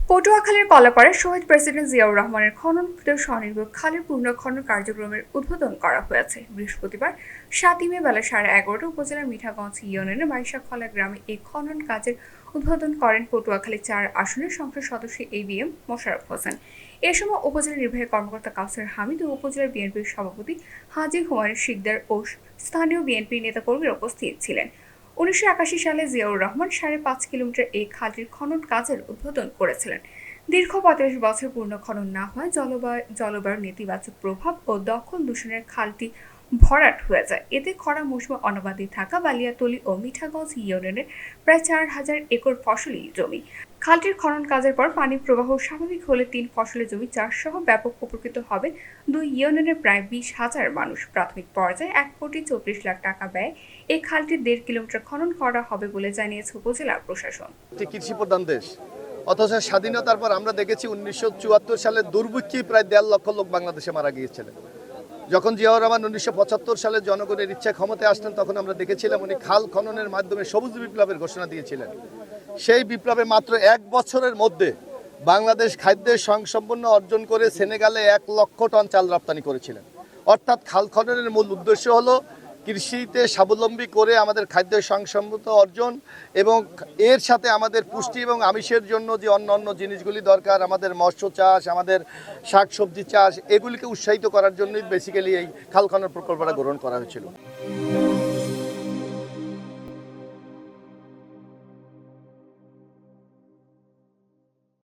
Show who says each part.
Speaker 1: পটুয়াখালীর কলাপাড়ায় শহীদ প্রেসিডেন্ট জিয়াউর রহমানের খননকৃত স্বনির্ভর খালের পুনর্খনন কার্যক্রমের উদ্বোধন করা হয়েছে বৃহস্পতিবার 7 মে বেলা 11:30 উপজেলার মিঠাগঞ্জ ইউনিয়নের বাইশাখলা গ্রামে এই খনন কাজের উদ্বোধন করেন পটুয়াখালী 4 আসনের সংসদ সদস্য এবিএম মোশাররফ হোসেন। এ সময় উপজেলা নির্বাহী কর্মকর্তা কাউসার হামিদ ও উপজেলা বিএনপির সভাপতি হাজী হুমায়ুন শিকদার ও স্থানীয় বিএনপি নেতাকর্মীরা উপস্থিত ছিলেন। 1981 সালে জিয়াউর রহমান 5.5 কিলোমিটার এই খালটির খনন কাজের উদ্বোধন করেছিলেন। দীর্ঘ 35 বছর পূর্ণ খনন না হয় জলবায়ুর নেতিবাচক প্রভাব ও দখল দূষণের খালটি ভরাট হয়ে যায়। এতে খরা মৌসুমে অনাবাদি থাকা বালিয়াতলী ও মিঠাগঞ্জ ইউনিয়নের প্রায় 4,000 একর ফসলি জমি। খালটির খনন কাজের পর পানি প্রবাহ স্বাভাবিক হলে 3 ফসলের জমি চাষসহ ব্যাপক উপকৃত হবে 2 ইউনিয়নের প্রায় 20,000 মানুষ। প্রাথমিক পর্যায়ে 1,40,00,000 টাকা ব্যয়ে এই খালটি 1.5 কিলোমিটার খনন করা হবে বলে জানিয়েছে উপজেলা প্রশাসন।
Speaker 2: কৃষি প্রধান দেশ, অথচ স্বাধীনতার পর আমরা দেখেছি 1974 সালে দুর্ভিক্ষে প্রায় 1.5 লক্ষ লোক বাংলাদেশে মারা গিয়েছিলেন। যখন জিয়াউর রহমান 1975 সালে জনগণের ইচ্ছায় ক্ষমতায় আসলেন, তখন আমরা দেখেছিলাম উনি খাল খননের মাধ্যমে সবুজ বিপ্লবের ঘোষণা দিয়েছিলেন। সেই বিপ্লবে মাত্র 1 বছরের মধ্যে বাংলাদেশ খাদ্যের স্বয়ংসম্পূর্ণ অর্জন করে সেনেগালে 1 লক্ষ টন চাল রপ্তানি করেছিলেন। অর্থাৎ খাল খননের মূল উদ্দেশ্য হলো কৃষিতে স্বাবলম্বী করে আমাদের খাদ্য স্বয়ংসম্পূর্ণ অর্জন, এবং এর সাথে আমাদের পুষ্টি এবং আমিষের জন্য যে অন্যান্য জিনিসগুলি দরকার, আমাদের মৎস্য চাষ, আমাদের শাকসবজি চাষ, এগুলিকে উৎসাহিত করার জন্যই বেসিক্যালি এই খাল খনন প্রকল্পটা গ্রহণ করা হয়েছিল।